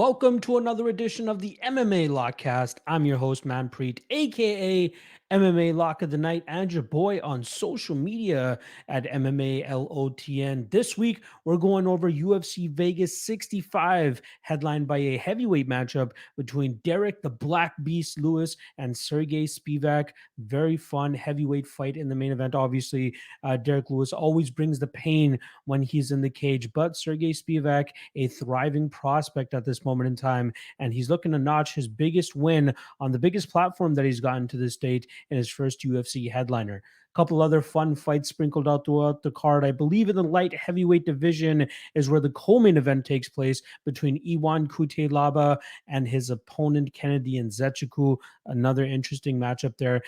Welcome to another edition of the MMA Lock-Cast. I'm your host, Manpreet, aka MMA Lock of the Night, and your boy on social media at MMALOTN. This week, we're going over UFC Vegas 65, headlined by a heavyweight matchup between Derek the Black Beast Lewis and Sergey Spivac. Very fun heavyweight fight in the main event. Obviously, Derek Lewis always brings the pain when he's in the cage, but Sergey Spivac, a thriving prospect at this moment in time, and he's looking to notch his biggest win on the biggest platform that he's gotten to this date in his first UFC headliner. A couple other fun fights sprinkled out throughout the card. I believe in the light heavyweight division is where the co-main event takes place between Iwan Cutelaba and his opponent Kennedy Nzechukwu. Another interesting matchup there.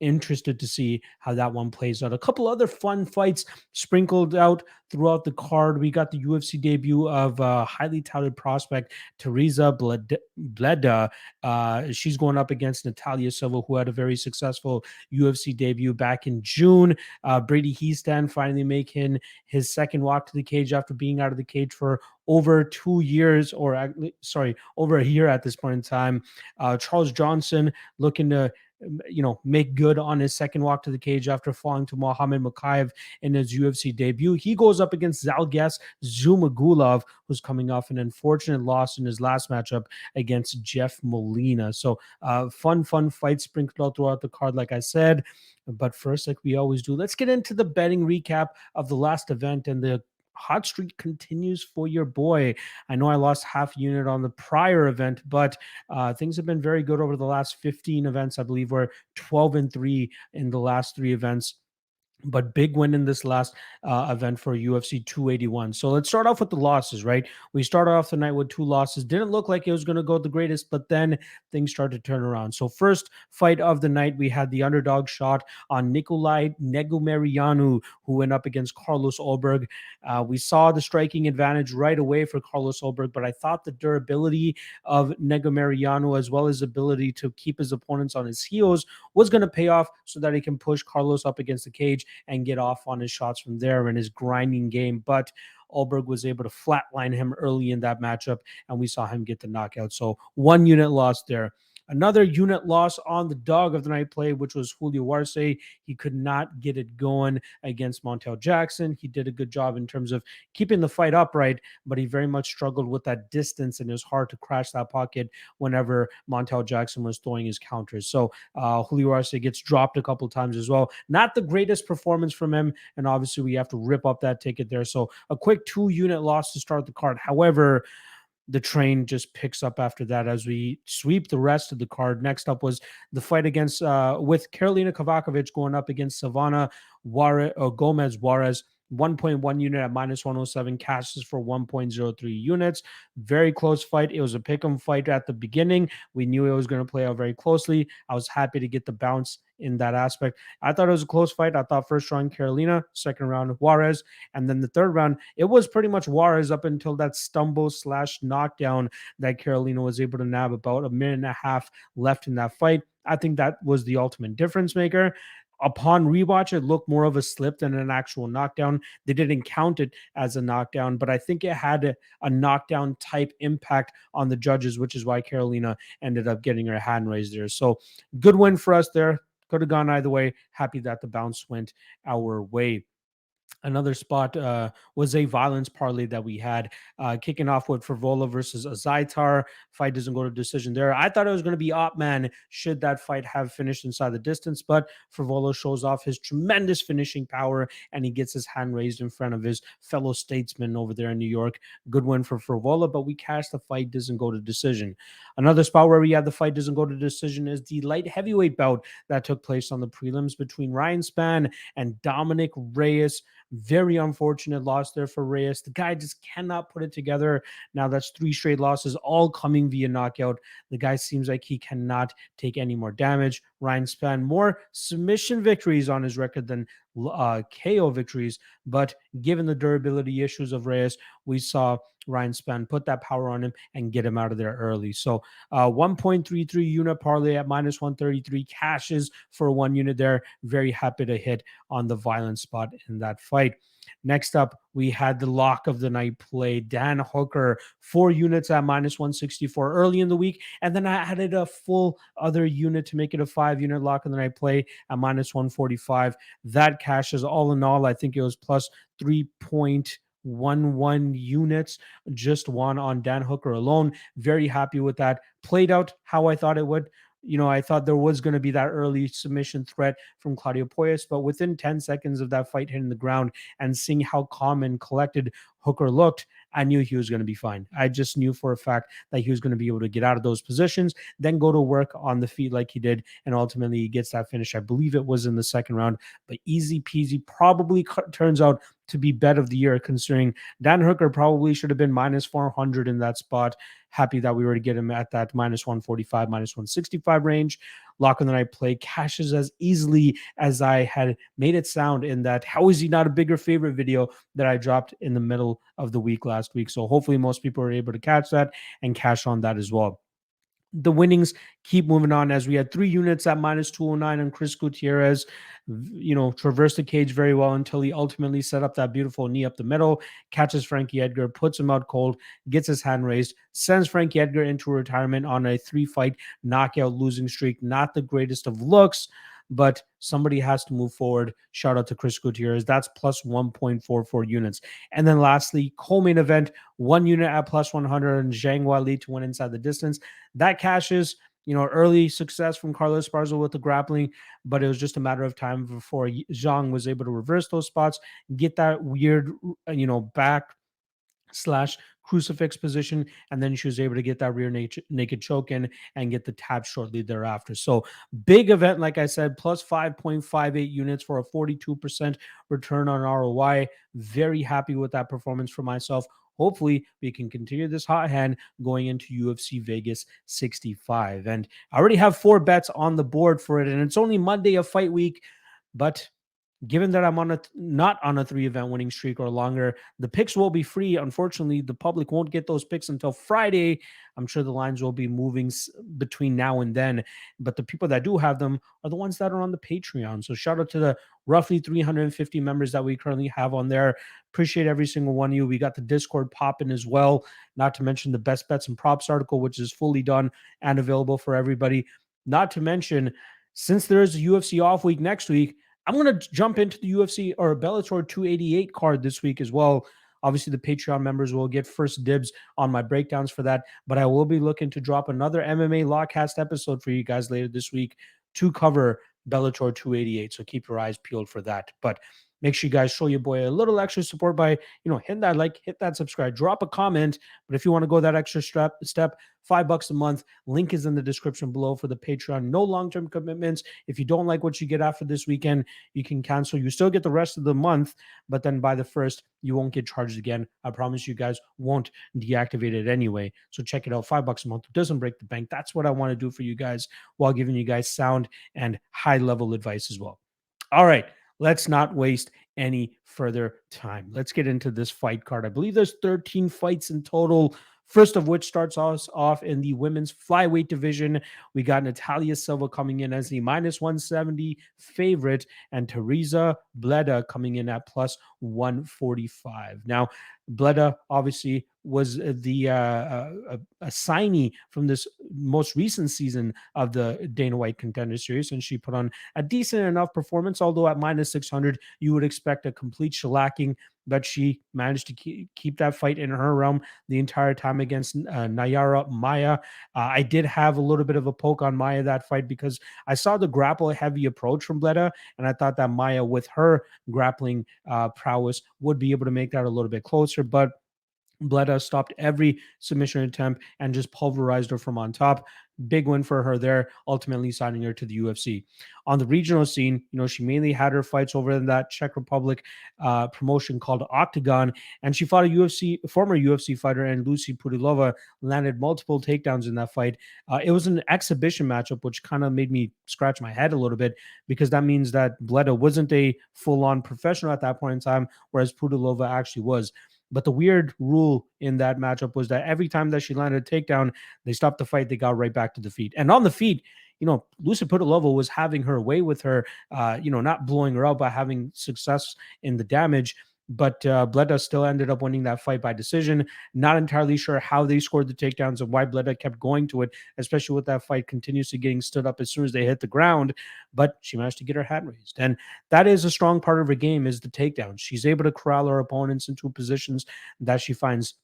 Interested to see how that one plays out. A couple other fun fights sprinkled out throughout the card. We got the UFC debut of highly touted prospect Teresa Bleda. She's going up against Natalia Silva, who had a very successful UFC debut back in June. Brady Hiestand finally making his second walk to the cage after being out of the cage for over 2 years, or over a year at this point in time. Charles Johnson looking to make good on his second walk to the cage after falling to Mohamed Mokaev in his UFC debut. He goes up against Zalgas Zhumagulov, who's coming off an unfortunate loss in his last matchup against Jeff Molina. So fun fights sprinkled out throughout the card, like I said. But first, like we always do, let's get into the betting recap of the last event, and the hot streak continues for your boy. I know I lost half unit on the prior event, but things have been very good over the last 15 events. I believe we're 12-3 in the last 3 events. But big win in this last event for UFC 281. So let's start off with the losses, right? We started off the night with 2 losses. Didn't look like it was going to go the greatest, but then things started to turn around. So first fight of the night, we had the underdog shot on Nikolai Negumerianu, who went up against Carlos Ulberg. We saw the striking advantage right away for Carlos Ulberg, but I thought the durability of Negumerianu, as well as ability to keep his opponents on his heels, was going to pay off so that he can push Carlos up against the cage and get off on his shots from there in his grinding game. But Ulberg was able to flatline him early in that matchup, and we saw him get the knockout. So 1 unit loss there. Another unit loss on the dog of the night play, which was Julio Arce. He could not get it going against Montel Jackson. He did a good job in terms of keeping the fight upright, but he very much struggled with that distance, and it was hard to crash that pocket whenever Montel Jackson was throwing his counters. So Julio Arce gets dropped a couple times as well. Not the greatest performance from him, and obviously we have to rip up that ticket there. So a quick 2-unit loss to start the card. However, the train just picks up after that as we sweep the rest of the card. Next up was the fight against with Karolina Kovacevic going up against Savannah Gomez Juarez. 1.1 unit at -107, cashes for 1.03 units. Very close fight. It was a pick'em fight at the beginning. We knew it was going to play out very closely. I was happy to get the bounce in that aspect. I thought it was a close fight. I thought first round Carolina, second round Juarez, and then the third round, it was pretty much Juarez up until that stumble/knockdown that Carolina was able to nab about a minute and a half left in that fight. I think that was the ultimate difference maker. Upon rewatch, it looked more of a slip than an actual knockdown. They didn't count it as a knockdown, but I think it had a knockdown type impact on the judges, which is why Carolina ended up getting her hand raised there. So good win for us there. Could have gone either way. Happy that the bounce went our way. Another spot was a violence parlay that we had, kicking off with Frivola versus Azaitar. Fight doesn't go to decision there. I thought it was going to be Opman should that fight have finished inside the distance, but Frivola shows off his tremendous finishing power, and he gets his hand raised in front of his fellow statesman over there in New York. Good win for Frivola, but we cashed the fight doesn't go to decision. Another spot where we had the fight doesn't go to decision is the light heavyweight bout that took place on the prelims between Ryan Spann and Dominic Reyes. Very unfortunate loss there for Reyes. The guy just cannot put it together. Now that's 3 straight losses, all coming via knockout. The guy seems like he cannot take any more damage. Ryan Spann, more submission victories on his record than KO victories, but given the durability issues of Reyes, we saw Ryan Spann put that power on him and get him out of there early. So 1.33 unit parlay at -133, cashes for 1 unit there. Very happy to hit on the violent spot in that fight. Next up, we had the lock of the night play, Dan Hooker, 4 units at minus 164 early in the week. And then I added a full other unit to make it a 5-unit lock of the night play at minus 145. That cashes all in all. I think it was plus 3.11 units, just one on Dan Hooker alone. Very happy with that. Played out how I thought it would. I thought there was going to be that early submission threat from Claudio Puelles, but within 10 seconds of that fight hitting the ground and seeing how calm and collected Hooker looked, I knew he was going to be fine. I just knew for a fact that he was going to be able to get out of those positions, then go to work on the feet like he did, and ultimately he gets that finish. I believe it was in the second round, but easy peasy. Probably turns out to be bet of the year, considering Dan Hooker probably should have been minus 400 in that spot. Happy that we were to get him at that minus 145, minus 165 range. Lock of the night play cashes as easily as I had made it sound in that how is he not a bigger favorite video that I dropped in the middle of the week last week. So hopefully most people are able to catch that and cash on that as well. The winnings keep moving on as we had 3 units at minus 209 on Chris Gutierrez, traversed the cage very well until he ultimately set up that beautiful knee up the middle, catches Frankie Edgar, puts him out cold, gets his hand raised, sends Frankie Edgar into retirement on a 3-fight knockout losing streak. Not the greatest of looks, but somebody has to move forward. Shout out to Chris Gutierrez. That's plus 1.44 units. And then lastly, co-main event, 1 unit at plus 100 and Zhang Weili to win inside the distance. That cashes, early success from Carlos Esparza with the grappling, but it was just a matter of time before Zhang was able to reverse those spots, get that weird, back / crucifix position, and then she was able to get that rear naked choke in and get the tap shortly thereafter. So big event, like I said, plus 5.58 units for a 42% return on ROI. Very happy with that performance for myself. Hopefully we can continue this hot hand going into UFC Vegas 65. And I already have 4 bets on the board for it, and it's only Monday of fight week, but given that I'm not on a 3-event winning streak or longer, the picks will be free. Unfortunately, the public won't get those picks until Friday. I'm sure the lines will be moving between now and then, but the people that do have them are the ones that are on the Patreon. So shout out to the roughly 350 members that we currently have on there. Appreciate every single one of you. We got the Discord popping as well, not to mention the best bets and props article, which is fully done and available for everybody. Not to mention, since there is a UFC off week next week, I'm going to jump into the UFC or Bellator 288 card this week as well. Obviously, the Patreon members will get first dibs on my breakdowns for that, but I will be looking to drop another MMA Lock-Cast episode for you guys later this week to cover Bellator 288. So keep your eyes peeled for that. But make sure you guys show your boy a little extra support by, hit that like, hit that subscribe, drop a comment. But if you want to go that extra step, $5 a month, link is in the description below for the Patreon. No long-term commitments. If you don't like what you get after this weekend, you can cancel. You still get the rest of the month, but then by the 1st, you won't get charged again. I promise you guys won't deactivate it anyway. So check it out. $5 a month. It doesn't break the bank. That's what I want to do for you guys while giving you guys sound and high-level advice as well. All right. Let's not waste any further time. Let's get into this fight card. I believe there's 13 fights in total. First of which starts us off in the women's flyweight division. We got Natalia Silva coming in as the minus 170 favorite and Teresa Bleda coming in at plus 145. Now, Bleda obviously was the a signee from this most recent season of the Dana White Contender Series, and she put on a decent enough performance, although at minus 600, you would expect a complete shellacking, but she managed to keep that fight in her realm the entire time against Nayara Maia. I did have a little bit of a poke on Maia that fight because I saw the grapple-heavy approach from Bleda, and I thought that Maia, with her grappling prowess, would be able to make that a little bit closer, but Bleda stopped every submission attempt and just pulverized her from on top. Big win for her there, ultimately signing her to the UFC. On the regional scene, she mainly had her fights over in that Czech Republic promotion called Octagon, and she fought a former UFC fighter, and Lucy Pudilova landed multiple takedowns in that fight. It was an exhibition matchup, which kind of made me scratch my head a little bit because that means that Bleda wasn't a full-on professional at that point in time, whereas Pudilova actually was. But the weird rule in that matchup was that every time that she landed a takedown, they stopped the fight. They got right back to the feet. And on the feet, Lucy Pudilova was having her way with her, not blowing her up, but having success in the damage. but Bleda still ended up winning that fight by decision. Not entirely sure how they scored the takedowns and why Bleda kept going to it, especially with that fight continuously getting stood up as soon as they hit the ground. But she managed to get her hand raised. And that is a strong part of her game, is the takedowns. She's able to corral her opponents into positions that she finds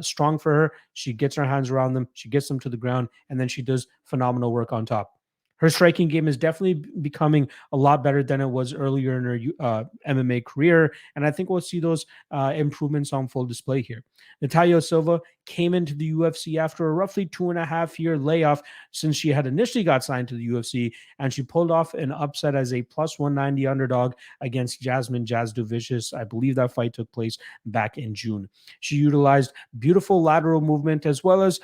strong for her. She gets her hands around them, she gets them to the ground, and then she does phenomenal work on top. Her striking game is definitely becoming a lot better than it was earlier in her MMA career, and I think we'll see those improvements on full display here. Natalia Silva came into the UFC after a roughly 2.5-year layoff since she had initially got signed to the UFC, and she pulled off an upset as a plus 190 underdog against Jasmine Jasdovicius. I believe that fight took place back in June. She utilized beautiful lateral movement as well as,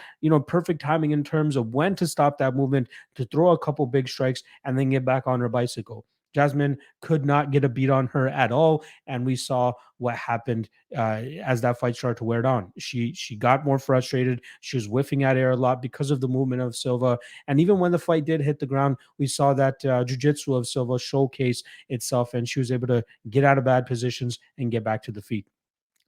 perfect timing in terms of when to stop that movement, to throw a couple big strikes and then get back on her bicycle. Jasmine could not get a beat on her at all, and we saw what happened as that fight started to wear down. She got more frustrated. She was whiffing at air a lot because of the movement of Silva, and even when the fight did hit the ground, we saw that jiu-jitsu of Silva showcase itself, and she was able to get out of bad positions and get back to the feet.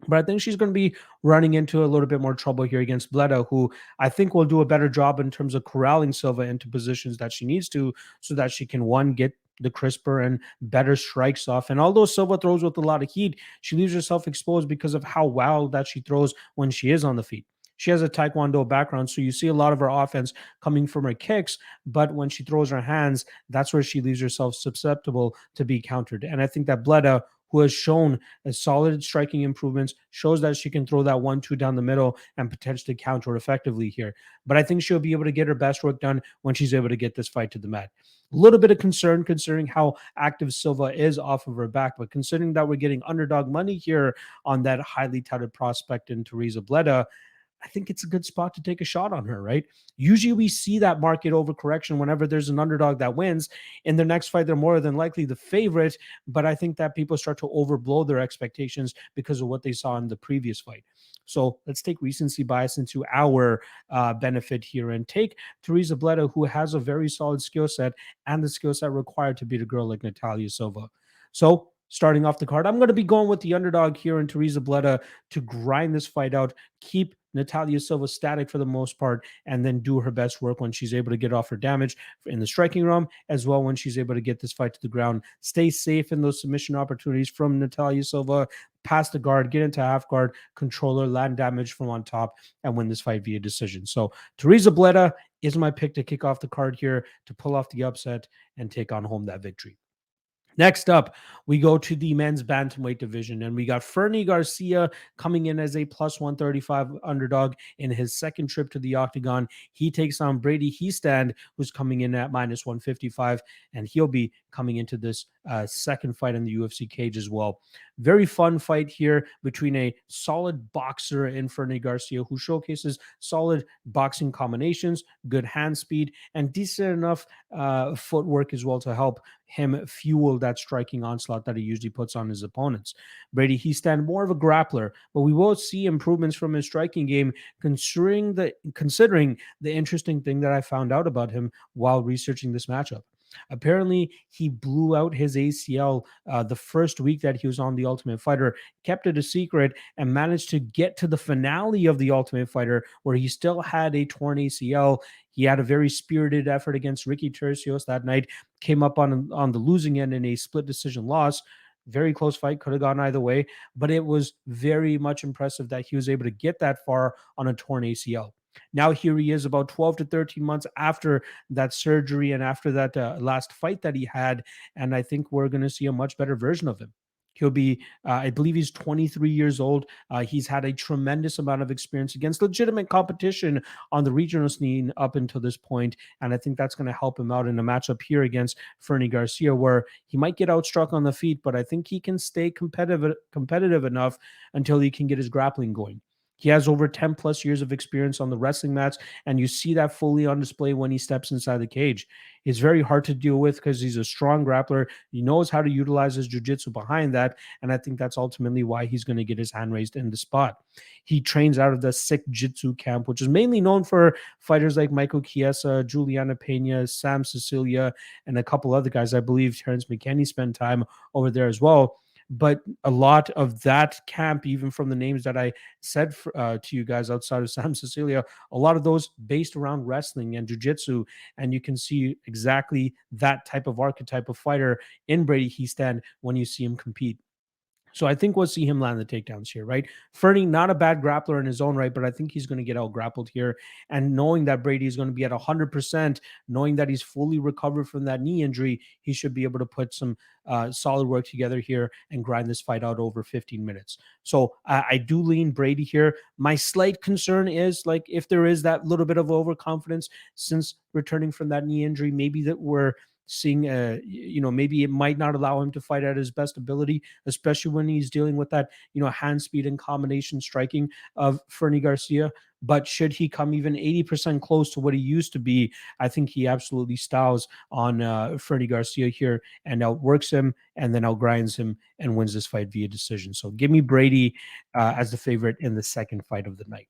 But I think she's going to be running into a little bit more trouble here against Bleda, who I think will do a better job in terms of corralling Silva into positions that she needs to, so that she can, one, get the crisper and better strikes off. And although Silva throws with a lot of heat, she leaves herself exposed because of how well that she throws when she is on the feet. She has a Taekwondo background, so you see a lot of her offense coming from her kicks, but when she throws her hands, that's where she leaves herself susceptible to be countered. And I think that Bleda, who has shown a solid striking improvements, shows that she can throw that 1-2 down the middle and potentially counter effectively here. But I think she'll be able to get her best work done when she's able to get this fight to the mat. A little bit of concern considering how active Silva is off of her back, but considering that we're getting underdog money here on that highly touted prospect in Teresa Bleda, I think it's a good spot to take a shot on her, right? Usually we see that market overcorrection whenever there's an underdog that wins. In the next fight, they're more than likely the favorite, but I think that people start to overblow their expectations because of what they saw in the previous fight. So let's take recency bias into our benefit here and take Teresa Bleda, who has a very solid skill set and the skill set required to beat a girl like Natalia Silva. So starting off the card, I'm going to be going with the underdog here in Teresa Bleda to grind this fight out, keep Natalia Silva static for the most part, and then do her best work when she's able to get off her damage in the striking realm, as well when she's able to get this fight to the ground. Stay safe in those submission opportunities from Natalia Silva, pass the guard, get into half guard, controller, land damage from on top, and win this fight via decision. So Teresa Bleda is my pick to kick off the card here, to pull off the upset and take on home that victory. Next up, we go to the men's bantamweight division, and we got Fernie Garcia coming in as a plus 135 underdog in his second trip to the octagon. He takes on Brady Hiestand, who's coming in at minus 155, and he'll be coming into this second fight in the UFC cage as well. Very fun fight here between a solid boxer in Fernie Garcia, who showcases solid boxing combinations, good hand speed, and decent enough footwork as well to help him fuel that striking onslaught that he usually puts on his opponents. Brady Hiestand, more of a grappler, but we will see improvements from his striking game, considering the interesting thing that I found out about him while researching this matchup. Apparently, he blew out his ACL the first week that he was on The Ultimate Fighter, kept it a secret, and managed to get to the finale of The Ultimate Fighter where he still had a torn ACL. He had a very spirited effort against Ricky Turcios that night, came up on the losing end in a split decision loss. Very close fight, could have gone either way, but it was very much impressive that he was able to get that far on a torn ACL. Now here he is about 12 to 13 months after that surgery and after that last fight that he had, and I think we're going to see a much better version of him. He'll be, I believe he's 23 years old. He's had a tremendous amount of experience against legitimate competition on the regional scene up until this point, and I think that's going to help him out in a matchup here against Fernie Garcia, where he might get outstruck on the feet, but I think he can stay competitive enough until he can get his grappling going. He has over 10 plus years of experience on the wrestling mats, and you see that fully on display when he steps inside the cage. He's very hard to deal with because he's a strong grappler. He knows how to utilize his jiu-jitsu behind that, and I think that's ultimately why he's going to get his hand raised in the spot. He trains out of the Sick Jitsu camp, which is mainly known for fighters like Michael Chiesa, Juliana Pena, Sam Cecilia, and a couple other guys. I believe Terrence McKinney spent time over there as well. but a lot of that camp, even from the names that I said to you guys outside of Sam Cecilia, a lot of those based around wrestling and jiu-jitsu, and you can see exactly that type of archetype of fighter in Brady Hiestand when you see him compete. So I think we'll see him land the takedowns here, right? Fernie, not a bad grappler in his own right, but I think he's going to get out grappled here. And knowing that Brady is going to be at 100%, knowing that he's fully recovered from that knee injury, he should be able to put some solid work together here and grind this fight out over 15 minutes. So I do lean Brady here. My slight concern is like if there is that little bit of overconfidence since returning from that knee injury, maybe that we're seeing maybe it might not allow him to fight at his best ability, especially when he's dealing with that hand speed and combination striking of Fernie Garcia. But should he come even 80% close to what he used to be, I think he absolutely styles on Fernie Garcia here and outworks him and then outgrinds him and wins this fight via decision. So give me Brady as the favorite in the second fight of the night.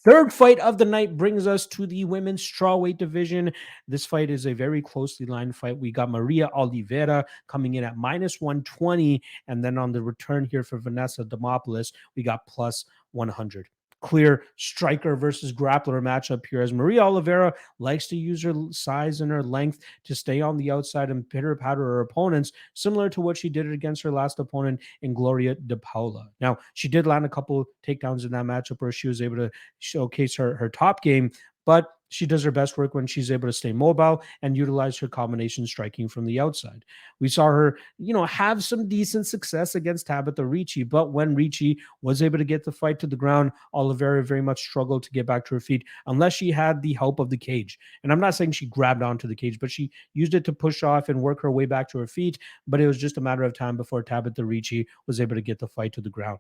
Third fight of the night brings us to the women's strawweight division. This fight is a very closely lined fight. We got Maria Oliveira coming in at minus 120. And then on the return here for Vanessa Demopoulos, we got plus 100. Clear striker versus grappler matchup here, as Maria Oliveira likes to use her size and her length to stay on the outside and pitter patter her opponents, similar to what she did against her last opponent in Gloria De Paula. Now, she did land a couple takedowns in that matchup where she was able to showcase her top game, but she does her best work when she's able to stay mobile and utilize her combination striking from the outside. We saw her, have some decent success against Tabitha Ricci, but when Ricci was able to get the fight to the ground, Oliveira very much struggled to get back to her feet unless she had the help of the cage. And I'm not saying she grabbed onto the cage, but she used it to push off and work her way back to her feet. But it was just a matter of time before Tabitha Ricci was able to get the fight to the ground.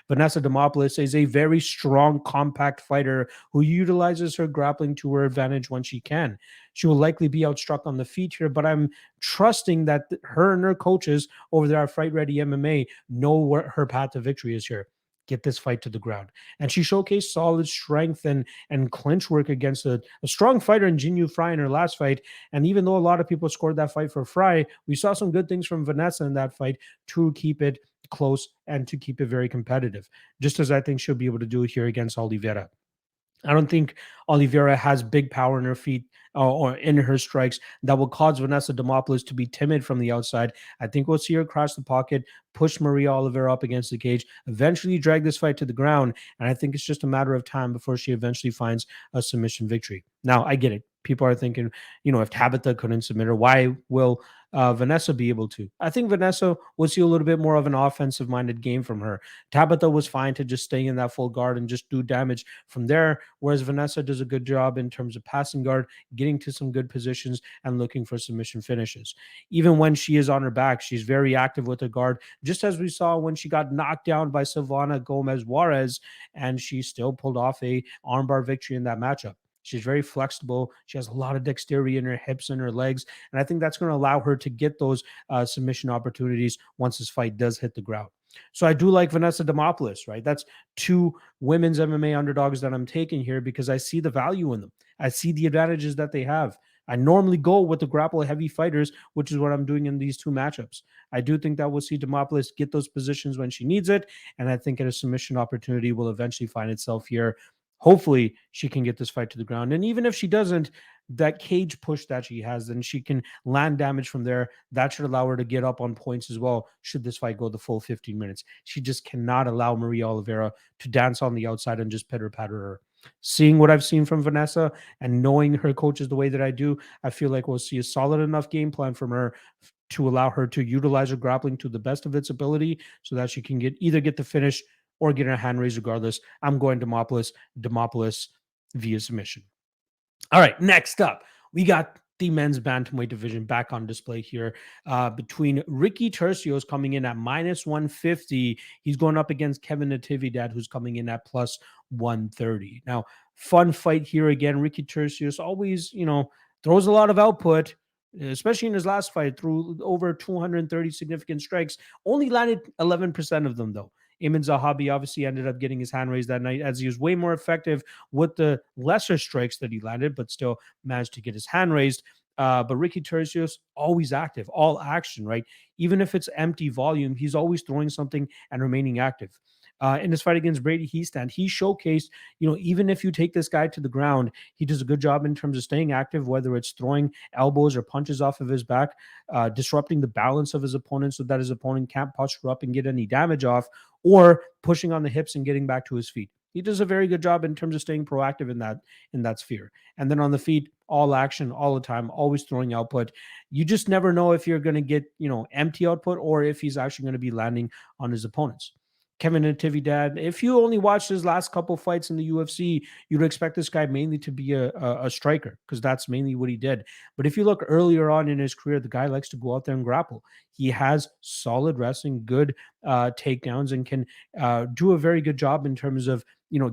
Vanessa Demopoulos is a very strong, compact fighter who utilizes her grappling to her advantage when she can. She will likely be outstruck on the feet here, but I'm trusting that her and her coaches over there at Fight Ready MMA know what her path to victory is here. Get this fight to the ground. And she showcased solid strength and clinch work against a strong fighter in Jinyu Fry in her last fight. And even though a lot of people scored that fight for Fry, we saw some good things from Vanessa in that fight to keep it close and to keep it very competitive, just as I think she'll be able to do here against Oliveira. I don't think Oliveira has big power in her feet or in her strikes that will cause Vanessa Demopoulos to be timid from the outside. I think we'll see her cross the pocket, push Maria Oliveira up against the cage, eventually drag this fight to the ground. And I think it's just a matter of time before she eventually finds a submission victory. Now, I get it. People are thinking, if Tabitha couldn't submit her, why will Vanessa be able to? I think Vanessa will see a little bit more of an offensive-minded game from her. Tabitha was fine to just stay in that full guard and just do damage from there, whereas Vanessa does a good job in terms of passing guard, getting to some good positions, and looking for submission finishes. Even when she is on her back, she's very active with her guard, just as we saw when she got knocked down by Silvana Gomez Juarez, and she still pulled off a armbar victory in that matchup. She's very flexible. She has a lot of dexterity in her hips and her legs. And I think that's going to allow her to get those submission opportunities once this fight does hit the ground. So I do like Vanessa Demopoulos, right? That's two women's MMA underdogs that I'm taking here because I see the value in them. I see the advantages that they have. I normally go with the grapple heavy fighters, which is what I'm doing in these two matchups. I do think that we'll see Demopoulos get those positions when she needs it. And I think a submission opportunity will eventually find itself here. Hopefully she can get this fight to the ground. And even if she doesn't, that cage push that she has, then she can land damage from there. That should allow her to get up on points as well, should this fight go the full 15 minutes. She just cannot allow Maria Oliveira to dance on the outside and just pitter-patter her. Seeing what I've seen from Vanessa and knowing her coaches the way that I do, I feel like we'll see a solid enough game plan from her to allow her to utilize her grappling to the best of its ability so that she can either get the finish or get her hand raised regardless. I'm going Demopoulos via submission. All right, next up, we got the men's bantamweight division back on display here between Ricky Turcios coming in at minus 150. He's going up against Kevin Natividad, who's coming in at plus 130. Now, fun fight here again. Ricky Turcios always, throws a lot of output, especially in his last fight, threw over 230 significant strikes, only landed 11% of them, though. Ayman Zahabi obviously ended up getting his hand raised that night as he was way more effective with the lesser strikes that he landed, but still managed to get his hand raised. But Ricky Turcios, always active, all action, right? Even if it's empty volume, he's always throwing something and remaining active. In his fight against Brady Hiestand, he showcased, even if you take this guy to the ground, he does a good job in terms of staying active, whether it's throwing elbows or punches off of his back, disrupting the balance of his opponent so that his opponent can't posture up and get any damage off, or pushing on the hips and getting back to his feet. He does a very good job in terms of staying proactive in that sphere. And then on the feet, all action, all the time, always throwing output. You just never know if you're going to get, empty output or if he's actually going to be landing on his opponents. Kevin Natividad, if you only watched his last couple fights in the UFC, you'd expect this guy mainly to be a striker because that's mainly what he did. But if you look earlier on in his career, the guy likes to go out there and grapple. He has solid wrestling, good takedowns, and can do a very good job in terms of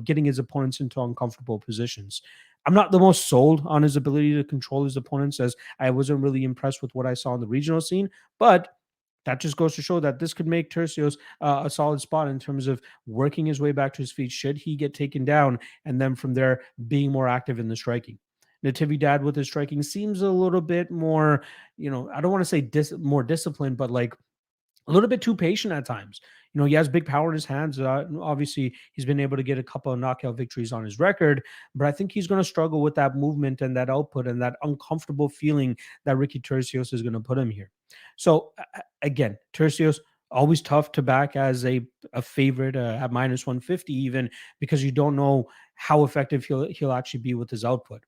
getting his opponents into uncomfortable positions. I'm not the most sold on his ability to control his opponents, as I wasn't really impressed with what I saw in the regional scene, but that just goes to show that this could make Turcios a solid spot in terms of working his way back to his feet should he get taken down, and then from there being more active in the striking. Natividad with his striking seems a little bit more, I don't want to say more disciplined, but like a little bit too patient at times. He has big power in his hands. Obviously, he's been able to get a couple of knockout victories on his record, but I think he's going to struggle with that movement and that output and that uncomfortable feeling that Ricky Turcios is going to put him here. So, again, Turcios, always tough to back as a favorite at minus 150, even because you don't know how effective he'll actually be with his output.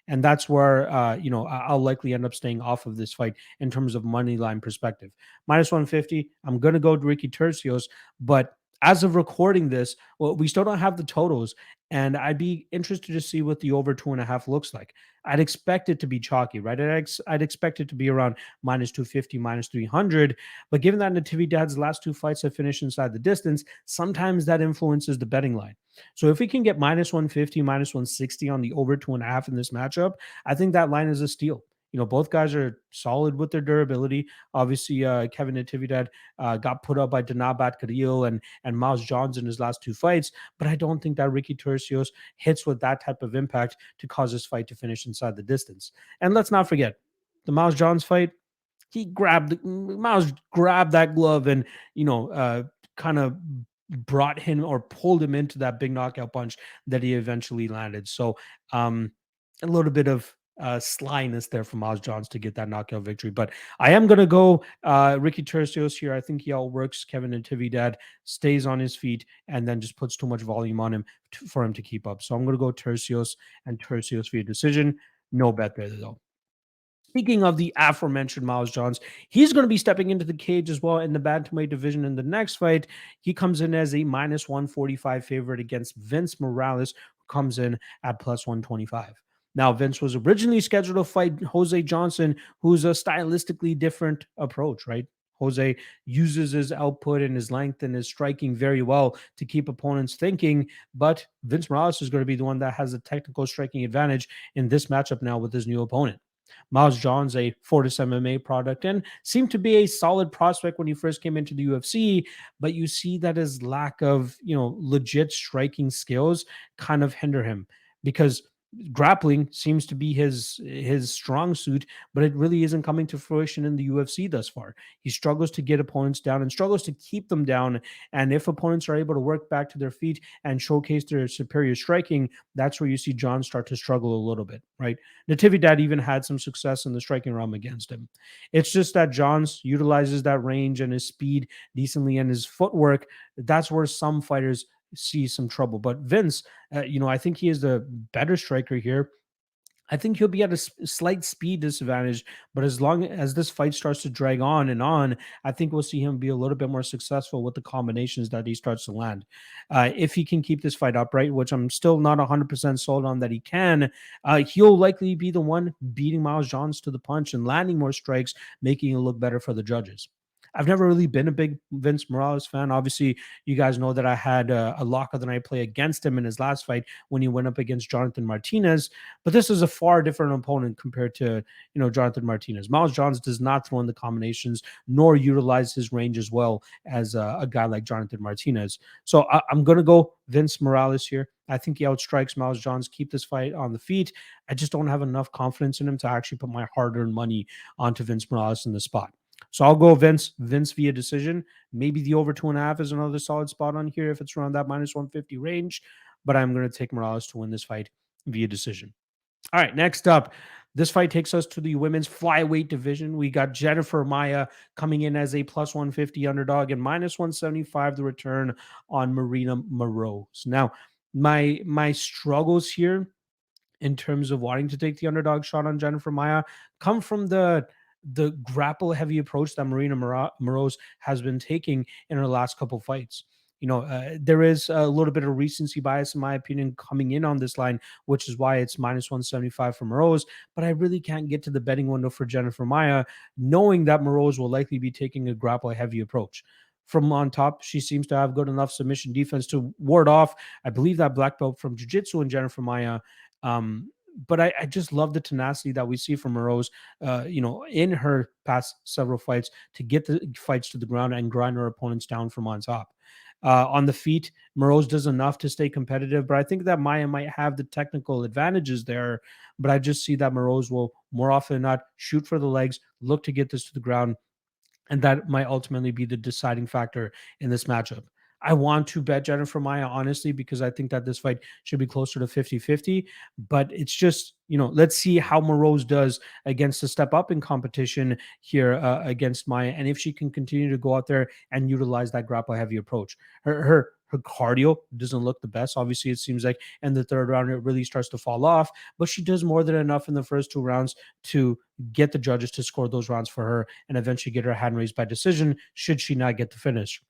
And that's where I'll likely end up staying off of this fight in terms of money line perspective. Minus 150, I'm going to go to Ricky Turcios, but as of recording this, well, we still don't have the totals, and I'd be interested to see what the over 2.5 looks like. I'd expect it to be chalky, right? I'd expect it to be around minus 250, minus 300. But given that Natividad's last two fights have finished inside the distance, sometimes that influences the betting line. So if we can get minus 150, minus 160 on the over 2.5 in this matchup, I think that line is a steal. Both guys are solid with their durability. Obviously, Kevin Natividad got put up by Danabat Carrillo and Miles Johns in his last two fights, but I don't think that Ricky Turcios hits with that type of impact to cause this fight to finish inside the distance. And let's not forget, the Miles Johns fight, Miles grabbed that glove and, kind of brought him or pulled him into that big knockout punch that he eventually landed. So, a little bit of slyness there from Miles Johns to get that knockout victory. But I am going to go Ricky Turcios here. I think he outworks Kevin Natividad, stays on his feet, and then just puts too much volume on him for him to keep up. So I'm going to go Turcios and Turcios via decision. No bet there, though. Speaking of the aforementioned Miles Johns, he's going to be stepping into the cage as well in the bantamweight division in the next fight. He comes in as a minus 145 favorite against Vince Morales, who comes in at plus 125. Now, Vince was originally scheduled to fight Jose Johnson, who's a stylistically different approach, right? Jose uses his output and his length and his striking very well to keep opponents thinking, but Vince Morales is going to be the one that has the technical striking advantage in this matchup now with his new opponent. Miles Johns, a Fortis MMA product, and seemed to be a solid prospect when he first came into the UFC, but you see that his lack of, legit striking skills kind of hinder him because grappling seems to be his strong suit, but it really isn't coming to fruition in the UFC thus far. He struggles to get opponents down and struggles to keep them down. And if opponents are able to work back to their feet and showcase their superior striking, that's where you see John start to struggle a little bit, right? Natividad even had some success in the striking realm against him. It's just that Johns utilizes that range and his speed decently and his footwork. That's where some fighters see some trouble. But Vince, I think he is the better striker here. I think he'll be at a slight speed disadvantage, but as long as this fight starts to drag on and on, I think we'll see him be a little bit more successful with the combinations that he starts to land. If he can keep this fight upright, which I'm still not 100% sold on that he can, he'll likely be the one beating Miles Johns to the punch and landing more strikes, making it look better for the judges. I've never really been a big Vince Morales fan. Obviously, you guys know that I had a lock of the night play against him in his last fight when he went up against Jonathan Martinez. But this is a far different opponent compared to, Jonathan Martinez. Miles Johns does not throw in the combinations nor utilize his range as well as a guy like Jonathan Martinez. So I'm going to go Vince Morales here. I think he outstrikes Miles Johns, keep this fight on the feet. I just don't have enough confidence in him to actually put my hard-earned money onto Vince Morales in the spot. So I'll go Vince via decision. Maybe the over 2.5 is another solid spot on here if it's around that minus 150 range. But I'm going to take Morales to win this fight via decision. All right, next up, this fight takes us to the women's flyweight division. We got Jennifer Maia coming in as a plus 150 underdog and minus 175 the return on Marina Moroz. Now, my struggles here in terms of wanting to take the underdog shot on Jennifer Maia come from the grapple heavy approach that Marina Moroz has been taking in her last couple fights. There is a little bit of recency bias, in my opinion, coming in on this line, which is why it's minus 175 for Moroz. But I really can't get to the betting window for Jennifer Maia, knowing that Moroz will likely be taking a grapple heavy approach. From on top, she seems to have good enough submission defense to ward off, I believe, that black belt from jiu-jitsu in Jennifer Maia. But I just love the tenacity that we see from Moroz, in her past several fights to get the fights to the ground and grind her opponents down from on top. On the feet, Moroz does enough to stay competitive, but I think that Maia might have the technical advantages there. But I just see that Moroz will more often than not shoot for the legs, look to get this to the ground, and that might ultimately be the deciding factor in this matchup. I want to bet Jennifer Maia, honestly, because I think that this fight should be closer to 50-50. But it's just, let's see how Moroz does against the step up in competition here against Maia. And if she can continue to go out there and utilize that grapple heavy approach. Her cardio doesn't look the best. Obviously, it seems like in the third round, it really starts to fall off. But she does more than enough in the first two rounds to get the judges to score those rounds for her and eventually get her hand raised by decision should she not get the finish.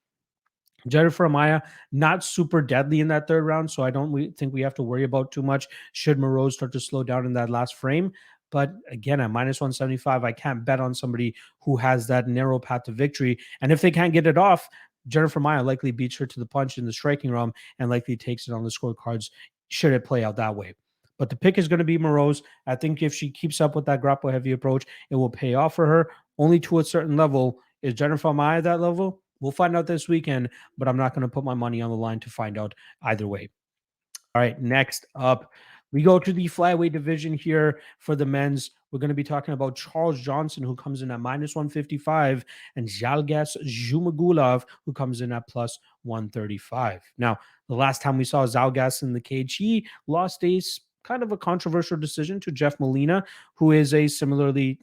Jennifer Maia, not super deadly in that third round, so I don't think we have to worry about too much should Moroz start to slow down in that last frame. But again, at minus 175, I can't bet on somebody who has that narrow path to victory. And if they can't get it off, Jennifer Maia likely beats her to the punch in the striking realm and likely takes it on the scorecards should it play out that way. But the pick is going to be Moroz. I think if she keeps up with that grapple heavy approach, it will pay off for her only to a certain level. Is Jennifer Maia at that level? We'll find out this weekend, but I'm not going to put my money on the line to find out either way. All right, next up, we go to the flyweight division here for the men's. We're going to be talking about Charles Johnson, who comes in at minus 155, and Zhalgas Zhumagulov, who comes in at plus 135. Now, the last time we saw Zhalgas in the cage, he lost a kind of a controversial decision to Jeff Molina, who is a similarly,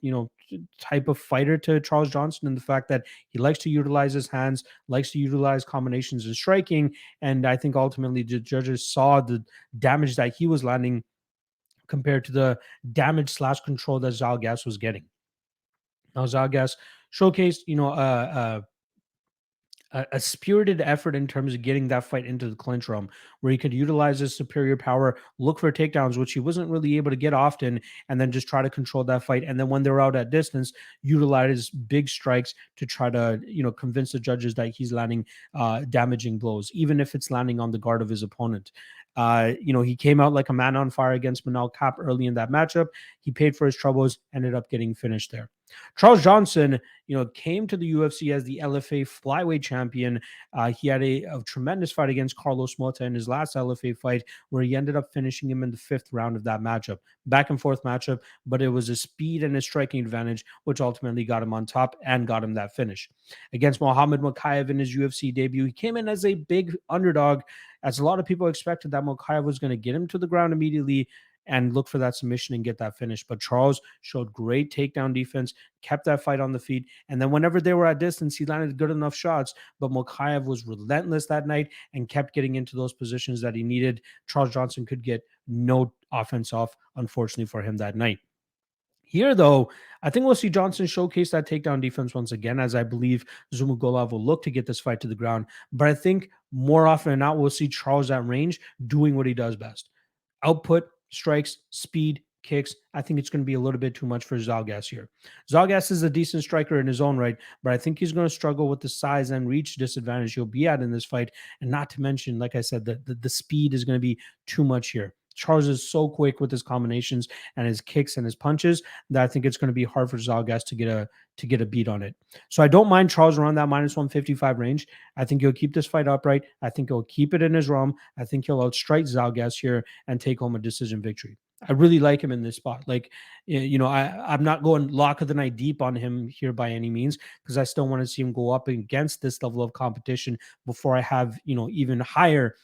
type of fighter to Charles Johnson in the fact that he likes to utilize his hands, likes to utilize combinations in striking. And I think ultimately the judges saw the damage that he was landing compared to the damage / control that Zhalgas was getting. Now, Zhalgas showcased, a spirited effort in terms of getting that fight into the clinch realm where he could utilize his superior power, look for takedowns, which he wasn't really able to get often, and then just try to control that fight. And then when they're out at distance, utilize big strikes to try to, convince the judges that he's landing damaging blows, even if it's landing on the guard of his opponent. He came out like a man on fire against Manal Kape early in that matchup. He paid for his troubles, ended up getting finished there. Charles Johnson, came to the UFC as the LFA flyweight champion. He had a tremendous fight against Carlos Mota in his last LFA fight, where he ended up finishing him in the 5th round of that matchup. Back and forth matchup, but it was a speed and a striking advantage, which ultimately got him on top and got him that finish. Against Mohammed Mokaev in his UFC debut, he came in as a big underdog, as a lot of people expected that Mokaev was going to get him to the ground immediately and look for that submission and get that finish. But Charles showed great takedown defense, kept that fight on the feet. And then whenever they were at distance, he landed good enough shots. But Mokaev was relentless that night and kept getting into those positions that he needed. Charles Johnson could get no offense off, unfortunately, for him that night. Here, though, I think we'll see Johnson showcase that takedown defense once again, as I believe Zhumagulov will look to get this fight to the ground. But I think more often than not, we'll see Charles at range doing what he does best. Output, strikes, speed, kicks, I think it's going to be a little bit too much for Zalgas here. Zalgas is a decent striker in his own right, but I think he's going to struggle with the size and reach disadvantage he'll be at in this fight. And not to mention, like I said, the speed is going to be too much here. Charles is so quick with his combinations and his kicks and his punches that I think it's going to be hard for Zalgas to get a beat on it. So I don't mind Charles around that minus 155 range. I think he'll keep this fight upright. I think he'll keep it in his realm. I think he'll outstrike Zalgas here and take home a decision victory. I really like him in this spot. Like, I'm not going lock of the night deep on him here by any means, because I still want to see him go up against this level of competition before I have, even higher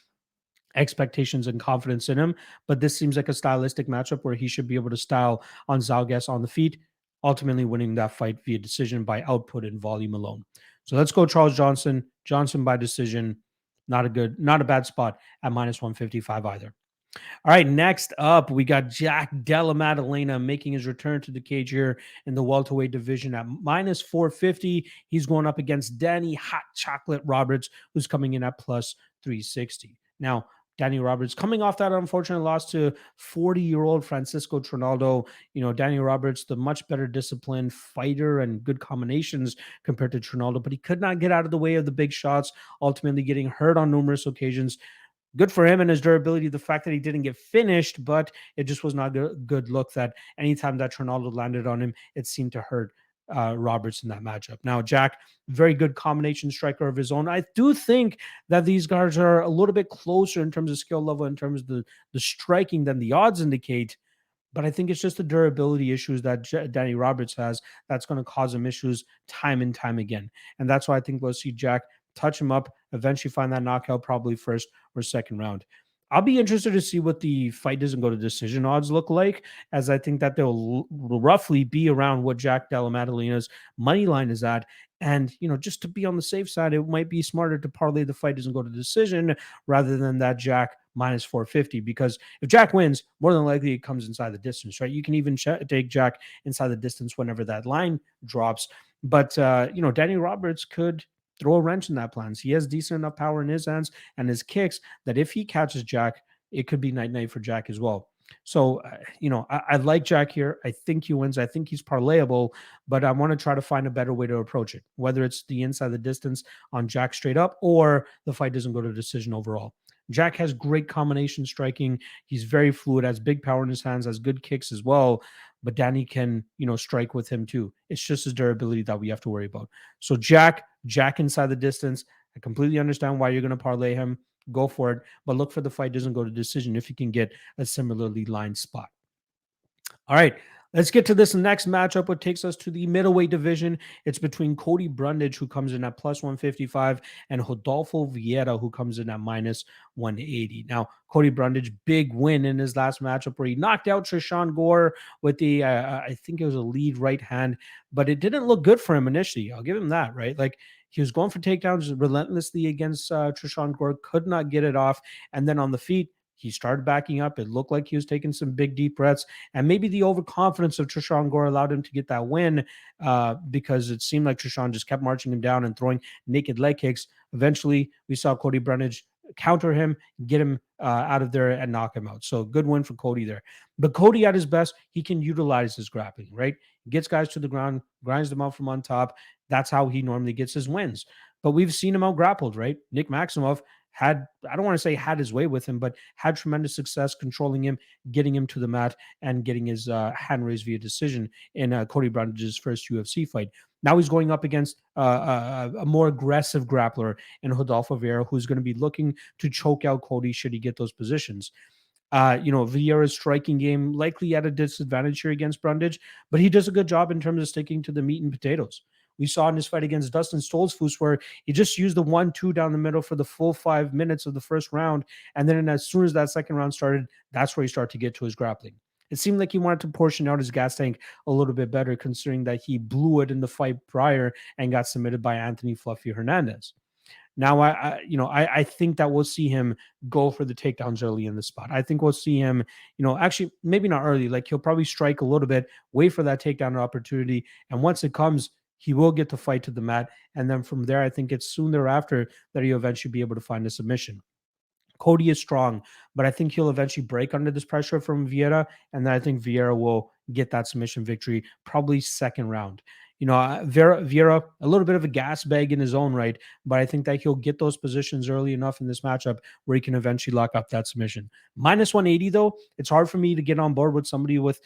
expectations and confidence in him. But this seems like a stylistic matchup where he should be able to style on Zalgas on the feet, ultimately winning that fight via decision by output and volume alone. So let's go Charles Johnson. Johnson by decision. Not a bad spot at minus 155 either. All right, next up, we got Jack Della Maddalena making his return to the cage here in the welterweight division at minus 450. He's going up against Danny Hot Chocolate Roberts, who's coming in at plus 360. Now, Danny Roberts coming off that unfortunate loss to 40-year-old Francisco Trinaldo. Danny Roberts, the much better disciplined fighter and good combinations compared to Trinaldo, but he could not get out of the way of the big shots, ultimately getting hurt on numerous occasions. Good for him and his durability, the fact that he didn't get finished, but it just was not a good look that anytime that Trinaldo landed on him, it seemed to hurt Roberts in that matchup. Now, Jack, very good combination striker of his own. I do think that these guys are a little bit closer in terms of skill level, in terms of the striking than the odds indicate. But I think it's just the durability issues that Danny Roberts has that's going to cause him issues time and time again. And that's why I think we'll see Jack touch him up, eventually find that knockout, probably first or second round. I'll be interested to see what the fight doesn't go to decision odds look like, as I think that they'll roughly be around what Jack Della Maddalena's money line is at. And, just to be on the safe side, it might be smarter to parlay the fight doesn't go to decision rather than that Jack minus 450, because if Jack wins, more than likely it comes inside the distance, right? You can even take Jack inside the distance whenever that line drops. But, Danny Roberts could throw a wrench in that plans. He has decent enough power in his hands and his kicks that if he catches Jack, it could be night-night for Jack as well. So, I like Jack here. I think he wins. I think he's parlayable, but I want to try to find a better way to approach it, whether it's the inside the distance on Jack straight up or the fight doesn't go to decision overall. Jack has great combination striking. He's very fluid, has big power in his hands, has good kicks as well. But Danny can, strike with him too. It's just his durability that we have to worry about. So Jack inside the distance. I completely understand why you're going to parlay him. Go for it. But look for the fight doesn't go to decision if you can get a similarly lined spot. All right, let's get to this next matchup, what takes us to the middleweight division. It's between Cody Brundage, who comes in at plus 155, and Rodolfo Vieira, who comes in at minus 180. Now, Cody Brundage, big win in his last matchup where he knocked out Trishan Gore with the, I think it was a lead right hand, but it didn't look good for him initially. I'll give him that, right? Like, he was going for takedowns relentlessly against Trishan Gore, could not get it off. And then on the feet, he started backing up. It looked like he was taking some big, deep breaths. And maybe the overconfidence of Trishan Gore allowed him to get that win because it seemed like Trishan just kept marching him down and throwing naked leg kicks. Eventually, we saw Cody Brundage counter him, get him out of there and knock him out. So good win for Cody there. But Cody at his best, he can utilize his grappling, right? Gets guys to the ground, grinds them out from on top. That's how he normally gets his wins. But we've seen him out grappled, right? Nick Maximov had, I don't want to say had his way with him, but had tremendous success controlling him, getting him to the mat, and getting his hand raised via decision in Cody Brundage's first UFC fight. Now he's going up against a more aggressive grappler in Rodolfo Vieira, who's going to be looking to choke out Cody should he get those positions. Vieira's striking game likely at a disadvantage here against Brundage, but he does a good job in terms of sticking to the meat and potatoes. We saw in his fight against Dustin Stoltzfus where he just used the 1-2 down the middle for the full 5 minutes of the first round. And then as soon as that second round started, that's where he started to get to his grappling. It seemed like he wanted to portion out his gas tank a little bit better, considering that he blew it in the fight prior and got submitted by Anthony Fluffy Hernandez. Now, I think that we'll see him go for the takedowns early in the spot. I think we'll see him, actually maybe not early, like he'll probably strike a little bit, wait for that takedown opportunity. And once it comes, he will get the fight to the mat. And then from there, I think it's soon thereafter that he'll eventually be able to find a submission. Cody is strong, but I think he'll eventually break under this pressure from Vieira, and then I think Vieira will get that submission victory, probably second round. Vieira, a little bit of a gas bag in his own right, but I think that he'll get those positions early enough in this matchup where he can eventually lock up that submission. Minus 180, though, it's hard for me to get on board with somebody with,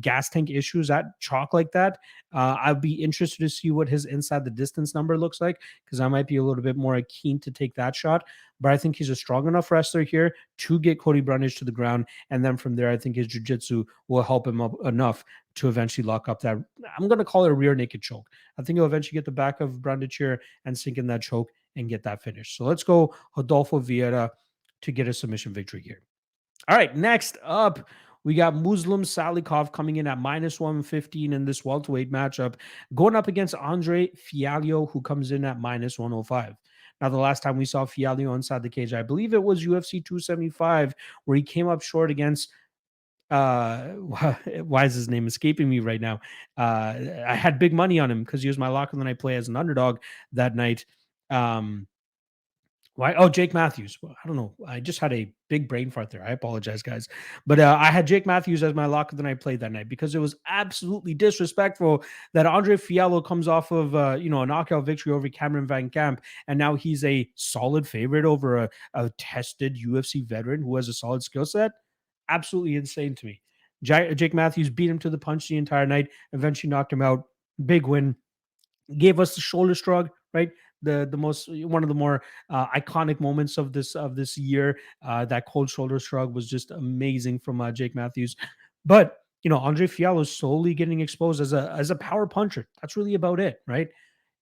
gas tank issues at chalk like that. I'd be interested to see what his inside the distance number looks like, because I might be a little bit more keen to take that shot. But I think he's a strong enough wrestler here to get Cody Brundage to the ground. And then from there, I think his jiu-jitsu will help him up enough to eventually lock up that, I'm going to call it a rear naked choke. I think he'll eventually get the back of Brundage here and sink in that choke and get that finish. So let's go Rodolfo Vieira to get a submission victory here. All right, next up, we got Muslim Salikhov coming in at minus 115 in this welterweight matchup, going up against Andre Fialho, who comes in at minus 105. Now, the last time we saw Fialho inside the cage, I believe it was UFC 275, where he came up short against why is his name escaping me right now? I had big money on him because he was my lock of the night play as an underdog that night. Why? Oh, Jake Matthews. Well, I don't know. I just had a big brain fart there. I apologize, guys. But I had Jake Matthews as my lock of the night play that night because it was absolutely disrespectful that Andre Fialho comes off of a knockout victory over Cameron Van Camp, and now he's a solid favorite over a tested UFC veteran who has a solid skill set. Absolutely insane to me. Jake Matthews beat him to the punch the entire night, eventually knocked him out. Big win. Gave us the shoulder shrug, right? The most one of the more iconic moments of this year. That cold shoulder shrug was just amazing from Jake Matthews. But Andre Fialho is slowly getting exposed as a power puncher. That's really about it, right?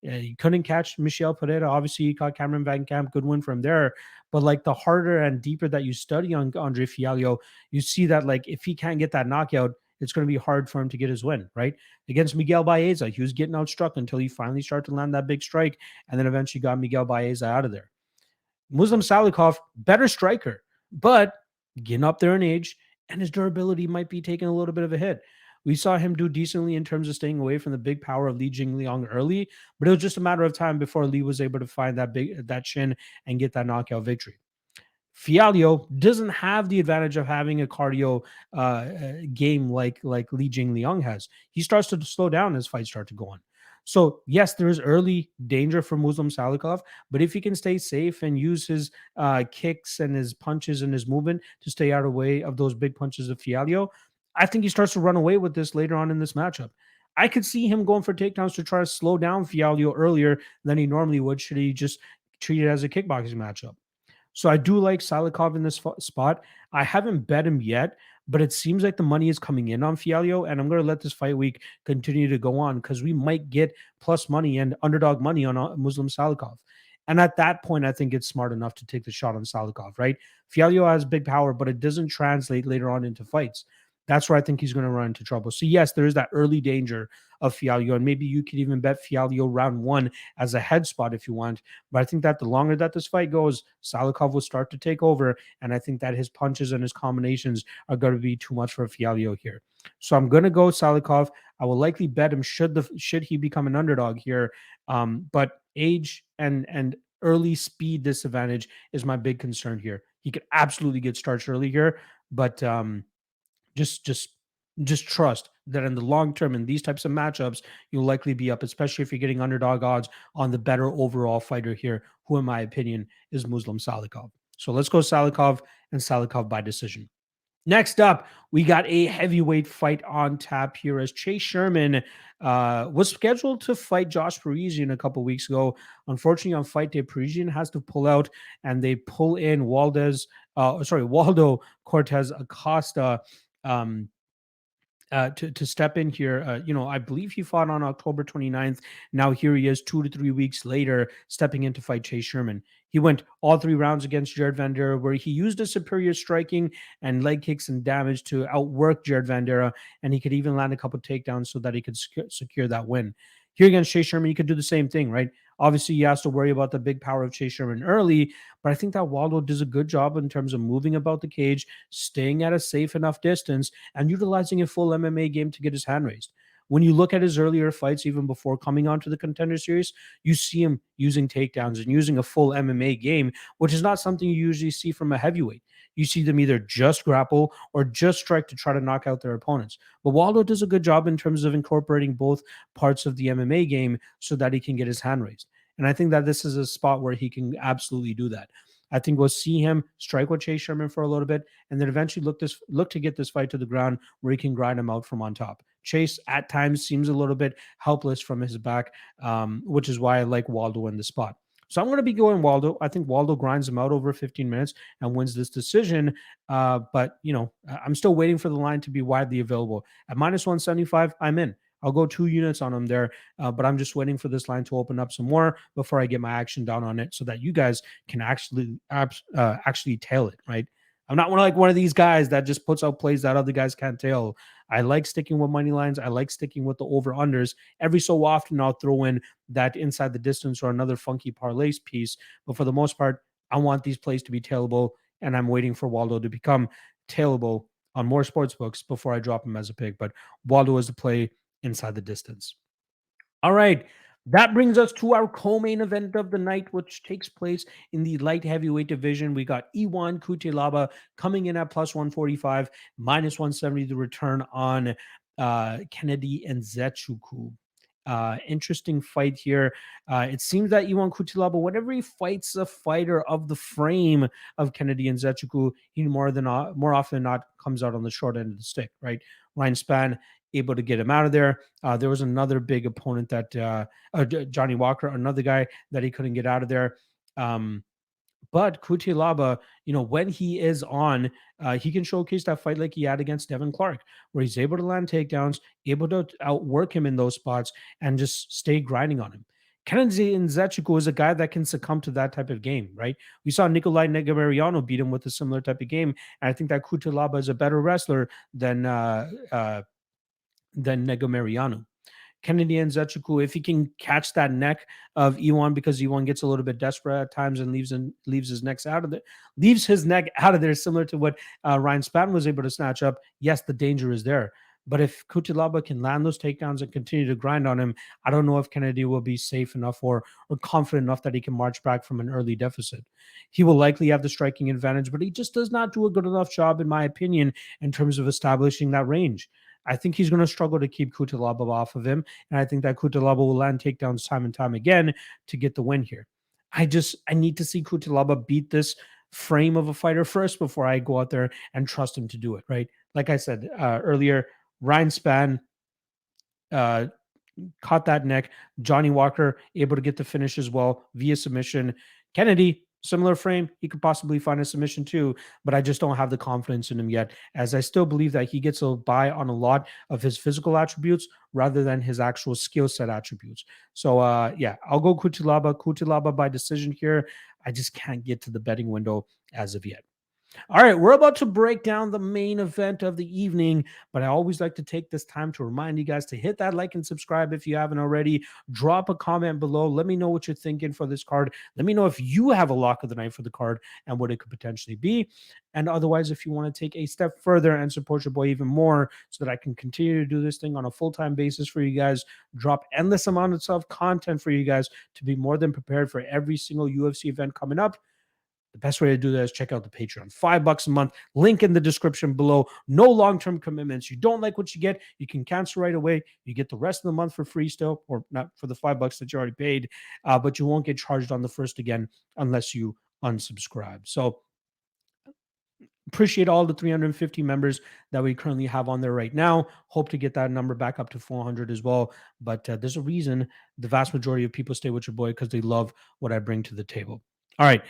You couldn't catch Michel Pereira. Obviously, he caught Cameron Van Camp. Good win from there. But like the harder and deeper that you study on Andre Fialho, you see that like if he can't get that knockout, it's going to be hard for him to get his win, right? Against Miguel Baeza, he was getting outstruck until he finally started to land that big strike, and then eventually got Miguel Baeza out of there. Muslim Salikhov, better striker, but getting up there in age, and his durability might be taking a little bit of a hit. We saw him do decently in terms of staying away from the big power of Li Jingliang early, but it was just a matter of time before Li was able to find that chin and get that knockout victory. Fialho doesn't have the advantage of having a cardio game like Li Jingliang has. He starts to slow down as fights start to go on. So, yes, there is early danger for Muslim Salikhov, but if he can stay safe and use his kicks and his punches and his movement to stay out of the way of those big punches of Fialho, I think he starts to run away with this later on in this matchup. I could see him going for takedowns to try to slow down Fialho earlier than he normally would should he just treat it as a kickboxing matchup. So I do like Salikhov in this spot. I haven't bet him yet, but it seems like the money is coming in on Fialho, and I'm going to let this fight week continue to go on because we might get plus money and underdog money on Muslim Salikhov. And at that point, I think it's smart enough to take the shot on Salikhov, right? Fialho has big power, but it doesn't translate later on into fights. That's where I think he's going to run into trouble. So, yes, there is that early danger of Fialho, and maybe you could even bet Fialho round one as a head spot if you want. But I think that the longer that this fight goes, Salikhov will start to take over, and I think that his punches and his combinations are going to be too much for Fialho here. So I'm going to go Salikhov. I will likely bet him should he become an underdog here. But age and early speed disadvantage is my big concern here. He could absolutely get starched early here, but just trust that in the long term in these types of matchups, you'll likely be up, especially if you're getting underdog odds on the better overall fighter here, who in my opinion is Muslim Salikhov. So let's go Salikhov and Salikhov by decision. Next up, we got a heavyweight fight on tap here as Chase Sherman was scheduled to fight Josh Parisian a couple weeks ago. Unfortunately, on fight day, Parisian has to pull out, and they pull in Waldo Cortes-Acosta to step in here. I believe he fought on October 29th. Now here he is 2 to 3 weeks later stepping in to fight Chase Sherman. He went all 3 rounds against Jared Vanderaa, where he used a superior striking and leg kicks and damage to outwork Jared Vanderaa, and he could even land a couple takedowns so that he could secure that win. Here against Chase Sherman, he could do the same thing, right? Obviously, he has to worry about the big power of Chase Sherman early, but I think that Waldo does a good job in terms of moving about the cage, staying at a safe enough distance, and utilizing a full MMA game to get his hand raised. When you look at his earlier fights, even before coming onto the Contender Series, you see him using takedowns and using a full MMA game, which is not something you usually see from a heavyweight. You see them either just grapple or just strike to try to knock out their opponents. But Waldo does a good job in terms of incorporating both parts of the MMA game so that he can get his hand raised. And I think that this is a spot where he can absolutely do that. I think we'll see him strike with Chase Sherman for a little bit, and then eventually look to get this fight to the ground where he can grind him out from on top. Chase at times seems a little bit helpless from his back, which is why I like Waldo in the spot. So I'm going to be going Waldo. I think Waldo grinds him out over 15 minutes and wins this decision. But, I'm still waiting for the line to be widely available. At minus 175, I'm in. I'll go 2 units on him there, but I'm just waiting for this line to open up some more before I get my action down on it so that you guys can actually tail it, right? I'm not one of these guys that just puts out plays that other guys can't tail. I like sticking with money lines. I like sticking with the over-unders. Every so often, I'll throw in that inside the distance or another funky parlays piece. But for the most part, I want these plays to be tailable, and I'm waiting for Waldo to become tailable on more sports books before I drop him as a pick. But Waldo is the play inside the distance. All right. That brings us to our co-main event of the night, which takes place in the light heavyweight division. We got Iwan Cutelaba coming in at plus 145, minus 170 the return on Kennedy and Nzechukwu. Interesting fight here. It seems that Iwan Cutelaba, whenever he fights a fighter of the frame of Kennedy and Nzechukwu, he more often than not comes out on the short end of the stick, right? Ryan Spann able to get him out of there. There was another big opponent that Johnny Walker, another guy that he couldn't get out of there. But Cutelaba, when he is on, he can showcase that fight like he had against Devin Clark, where he's able to land takedowns, able to outwork him in those spots, and just stay grinding on him. Kennedy Nzechukwu is a guy that can succumb to that type of game, right? We saw Nikolai Negumereanu beat him with a similar type of game, and I think that Cutelaba is a better wrestler than Negumereanu. Kennedy and Nzechukwu, if he can catch that neck of Iwan, because Iwan gets a little bit desperate at times and leaves his neck out of there, similar to what Ryan Spann was able to snatch up. Yes, the danger is there. But if Cutelaba can land those takedowns and continue to grind on him, I don't know if Kennedy will be safe enough or confident enough that he can march back from an early deficit. He will likely have the striking advantage, but he just does not do a good enough job, in my opinion, in terms of establishing that range. I think he's going to struggle to keep Cutelaba off of him, and I think that Cutelaba will land takedowns time and time again to get the win here. I need to see Cutelaba beat this frame of a fighter first before I go out there and trust him to do it, right? Like I said earlier, Ryan Spann caught that neck. Johnny Walker able to get the finish as well via submission. Kennedy, similar frame, he could possibly find a submission too, but I just don't have the confidence in him yet, as I still believe that he gets a buy on a lot of his physical attributes rather than his actual skill set attributes. So I'll go Cutelaba by decision here. I just can't get to the betting window as of yet. All right, we're about to break down the main event of the evening, but I always like to take this time to remind you guys to hit that like and subscribe if you haven't already. Drop a comment below. Let me know what you're thinking for this card. Let me know if you have a lock of the night for the card and what it could potentially be. And otherwise, if you want to take a step further and support your boy even more so that I can continue to do this thing on a full-time basis for you guys, drop endless amounts of content for you guys to be more than prepared for every single UFC event coming up, the best way to do that is check out the Patreon. $5 a month. Link in the description below. No long-term commitments. You don't like what you get, you can cancel right away. You get the rest of the month for free still, or not for the $5 that you already paid, but you won't get charged on the first again unless you unsubscribe. So appreciate all the 350 members that we currently have on there right now. Hope to get that number back up to 400 as well. But there's a reason the vast majority of people stay with your boy, because they love what I bring to the table. All right.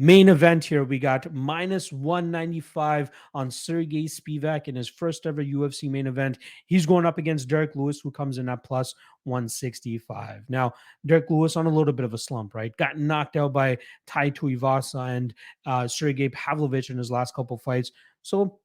Main event here, we got minus 195 on Sergey Spivac in his first ever UFC main event. He's going up against Derek Lewis, who comes in at plus 165. Now, Derek Lewis on a little bit of a slump, right? Got knocked out by Tai Tuivasa and Sergey Pavlovich in his last couple fights. So,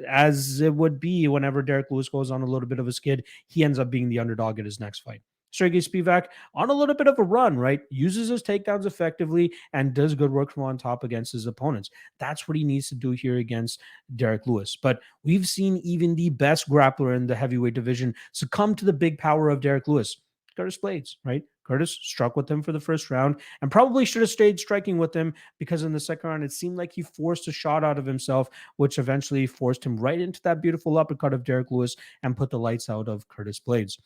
as it would be whenever Derek Lewis goes on a little bit of a skid, he ends up being the underdog in his next fight. Sergey Spivac on a little bit of a run, right? Uses his takedowns effectively and does good work from on top against his opponents. That's what he needs to do here against Derek Lewis. But we've seen even the best grappler in the heavyweight division succumb to the big power of Derek Lewis. Curtis Blades, right? Curtis struck with him for the first round and probably should have stayed striking with him because in the second round, it seemed like he forced a shot out of himself, which eventually forced him right into that beautiful uppercut of Derek Lewis and put the lights out of Curtis Blades.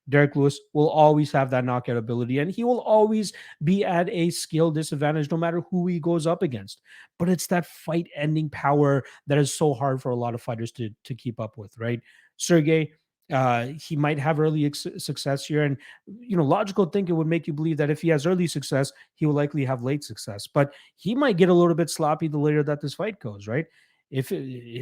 Derek Lewis will always have that knockout ability, and he will always be at a skill disadvantage no matter who he goes up against. But it's that fight-ending power that is so hard for a lot of fighters to keep up with, right? Sergey, he might have early success here, and logical thinking would make you believe that if he has early success, he will likely have late success. But he might get a little bit sloppy the later that this fight goes, right? If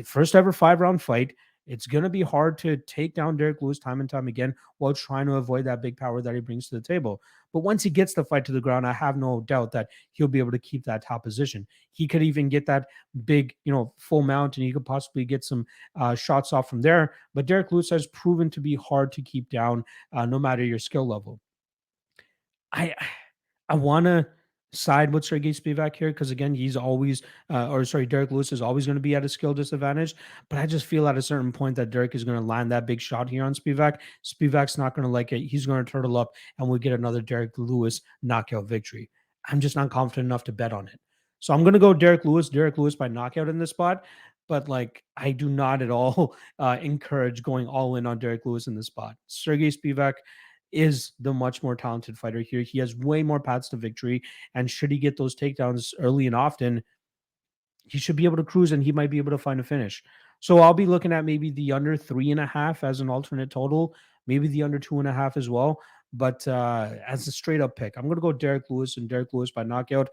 first ever 5-round fight, it's going to be hard to take down Derek Lewis time and time again while trying to avoid that big power that he brings to the table. But once he gets the fight to the ground, I have no doubt that he'll be able to keep that top position. He could even get that big, full mount, and he could possibly get some shots off from there. But Derek Lewis has proven to be hard to keep down no matter your skill level. I want to side with Sergey Spivac here because again, he's always, Derek Lewis is always going to be at a skill disadvantage. But I just feel at a certain point that Derek is going to land that big shot here on Spivac. Spivac's not going to like it. He's going to turtle up, and we'll get another Derek Lewis knockout victory. I'm just not confident enough to bet on it. So I'm going to go Derek Lewis by knockout in this spot. But I do not at all encourage going all in on Derek Lewis in this spot. Sergey Spivac is the much more talented fighter here. He has way more paths to victory, and should he get those takedowns early and often, he should be able to cruise and he might be able to find a finish. So I'll be looking at maybe the under 3.5 as an alternate total, maybe the under 2.5 as well. But as a straight up pick, I'm going to go Derek Lewis and Derek Lewis by knockout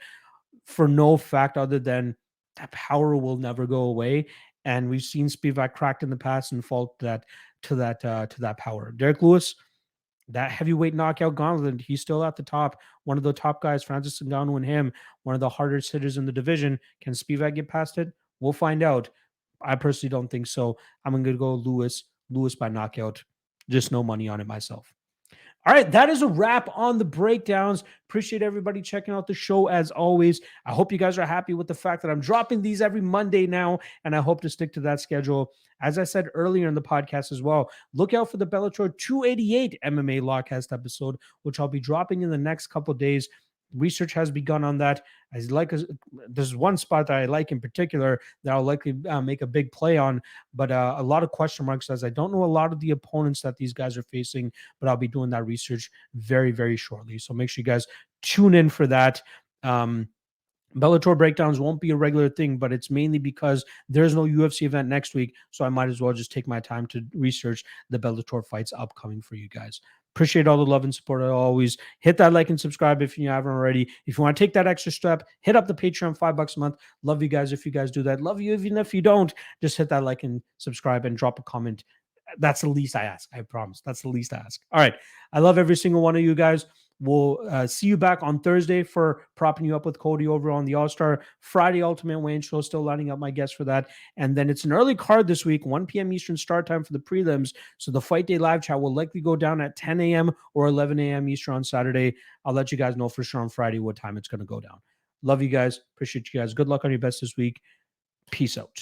for no fact other than that power will never go away. And we've seen Spivak cracked in the past and fall to that power. Derek Lewis, that heavyweight knockout gauntlet, he's still at the top. One of the top guys, Francis Ngannou and him, one of the hardest hitters in the division. Can Spivak get past it? We'll find out. I personally don't think so. I'm going to go Lewis by knockout. Just no money on it myself. All right, that is a wrap on the breakdowns. Appreciate everybody checking out the show as always. I hope you guys are happy with the fact that I'm dropping these every Monday now, and I hope to stick to that schedule. As I said earlier in the podcast as well, look out for the Bellator 288 MMA Lock-Cast episode, which I'll be dropping in the next couple of days. Research has begun on that. There's one spot that I like in particular that I'll likely make a big play on, but a lot of question marks as I don't know a lot of the opponents that these guys are facing, but I'll be doing that research very, very shortly. So make sure you guys tune in for that. Bellator breakdowns won't be a regular thing, but it's mainly because there's no UFC event next week, so I might as well just take my time to research the Bellator fights upcoming for you guys. Appreciate all the love and support as always. Hit that like and subscribe if you haven't already. If you want to take that extra step, hit up the Patreon, $5 a month. Love you guys if you guys do that. Love you even if you don't. Just hit that like and subscribe and drop a comment. That's the least I ask. I promise. That's the least I ask. All right. I love every single one of you guys. We'll see you back on Thursday for propping you up with Cody over on the All-Star. Friday Ultimate Wayne Show, still lining up my guests for that. And then it's an early card this week, 1 p.m. Eastern start time for the prelims. So the Fight Day live chat will likely go down at 10 a.m. or 11 a.m. Eastern on Saturday. I'll let you guys know for sure on Friday what time it's going to go down. Love you guys. Appreciate you guys. Good luck on your best this week. Peace out.